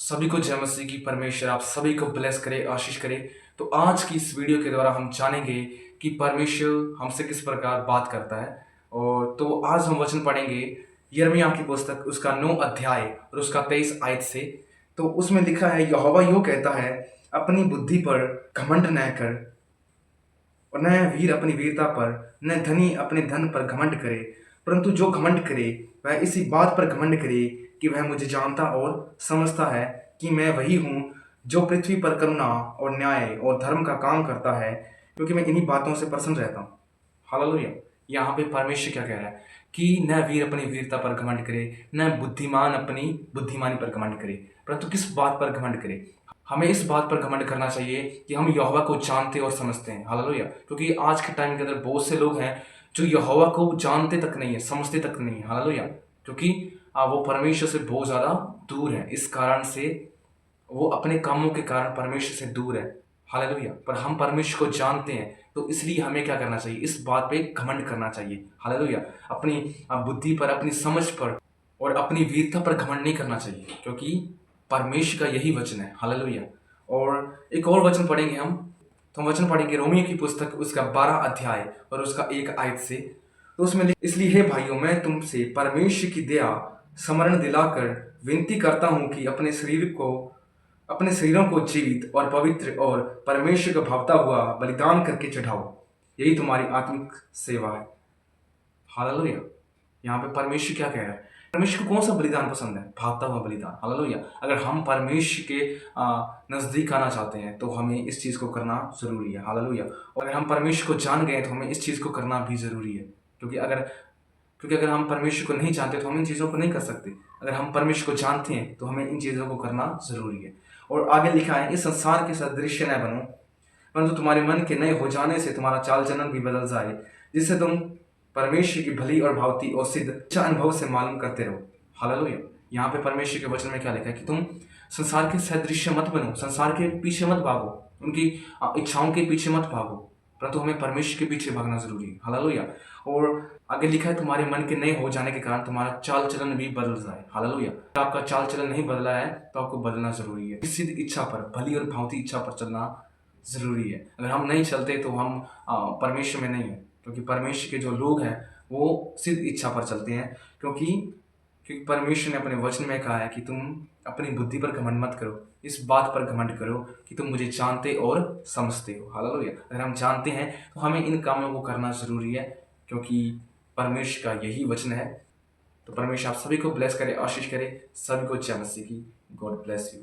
सभी को जय मसीह की। परमेश्वर आप सभी को ब्लेस करे, आशीष करे। तो आज की इस वीडियो के द्वारा हम जानेंगे कि परमेश्वर हमसे किस प्रकार बात करता है। और तो आज हम वचन पढ़ेंगे यिर्मयाह की पुस्तक, उसका 9 अध्याय और उसका 23 आयत से। तो उसमें लिखा है, यहोवा यूं कहता है, अपनी बुद्धि पर घमंड न कर, और न वीर अपनी वीरता पर, न धनी अपने धन पर घमंड करे, परंतु जो घमंड करे वह इसी बात पर घमंड करे कि वह मुझे जानता और समझता है कि मैं वही हूँ जो पृथ्वी पर करुणा और न्याय और धर्म का काम करता है, क्योंकि मैं इन्हीं बातों से प्रसन्न रहता हूँ। हालेलुया। यहाँ पे परमेश्वर क्या कह रहा है कि न वीर अपनी वीरता पर घमंड करे, न बुद्धिमान अपनी बुद्धिमानी पर घमंड करे, परंतु किस बात पर घमंड करे। हमें इस बात पर घमंड करना चाहिए कि हम यहोवा को जानते और समझते हैं। हालेलुया। क्योंकि आज के टाइम के अंदर बहुत से लोग हैं जो यहोवा को जानते तक नहीं है, समझते तक नहीं है। हालेलुया। क्योंकि वो परमेश्वर से बहुत ज़्यादा दूर है। इस कारण से वो अपने कामों के कारण परमेश्वर से दूर है। हालेलुया। पर हम परमेश्वर को जानते हैं, तो इसलिए हमें क्या करना चाहिए, इस बात पे घमंड करना चाहिए। हालेलुया। अपनी बुद्धि पर, अपनी समझ पर और अपनी वीरता पर घमंड नहीं करना चाहिए, क्योंकि परमेश्वर का यही वचन है। हालेलुया। और एक और वचन पढ़ेंगे हम। तो हम वचन पढ़ेंगे रोमियो की पुस्तक, उसका 12 अध्याय और उसका 1 आयत से। तो उसमें इसलिए हे भाइयों, मैं तुमसे परमेश्वर की दया स्मरण दिलाकर विनती करता हूँ कि अपने शरीरों को जीवित और पवित्र और परमेश्वर को भावता हुआ बलिदान करके चढ़ाओ, यही तुम्हारी आत्मिक सेवा है। हालेलुया। यहाँ पे परमेश्वर क्या कह रहा है, परमेश्वर को कौन सा बलिदान पसंद है, भागता हुआ बलिदान। हालेलुया। अगर हम परमेश्वर के नजदीक आना चाहते हैं तो हमें इस चीज को करना जरूरी है। हालेलुया। और अगर हम परमेश्वर को जान गए तो हमें इस चीज को करना भी जरूरी है। क्योंकि अगर हम परमेश्वर को नहीं जानते तो हम इन चीज़ों को नहीं कर सकते। अगर हम परमेश्वर को जानते हैं तो हमें इन चीज़ों को करना जरूरी है। और आगे लिखा है, इस संसार के सदृश्य न बनो, परंतु तुम्हारे मन के नए हो जाने से तुम्हारा चाल चलन भी बदल जाए, जिससे तुम परमेश्वर की भली और भावती और सिद्ध इच्छा अनुभव से मालूम करते रहो। हालेलुया। यहाँ पे परमेश्वर के वचन में क्या लिखा है कि तुम संसार के सदृश्य मत बनो, संसार के पीछे मत भागो, उनकी इच्छाओं के पीछे मत भागो, परंतु हमें परमेश्वर के पीछे भागना जरूरी है। हालेलुया। और आगे लिखा है, तुम्हारे मन के नए हो जाने के कारण तुम्हारा चाल चलन भी बदल जाए। हालेलुया। अगर आपका चाल चलन नहीं बदला है तो आपको बदलना जरूरी है। सिद्ध इच्छा पर, भली और भावती इच्छा पर चलना जरूरी है। अगर हम नहीं चलते तो हम परमेश्वर में नहीं है। क्योंकि परमेश्वर के जो लोग हैं वो सिद्ध इच्छा पर चलते हैं। क्योंकि परमेश्वर ने अपने वचन में कहा है कि तुम अपनी बुद्धि पर घमंड मत करो, इस बात पर घमंड करो कि तुम मुझे जानते और समझते हो। हालेलुया। अगर हम जानते हैं तो हमें इन कामों को करना जरूरी है, क्योंकि परमेश्वर का यही वचन है। तो परमेश्वर आप सभी को ब्लेस करे, आशीष करे। सभी को जय मसीह की। God bless you.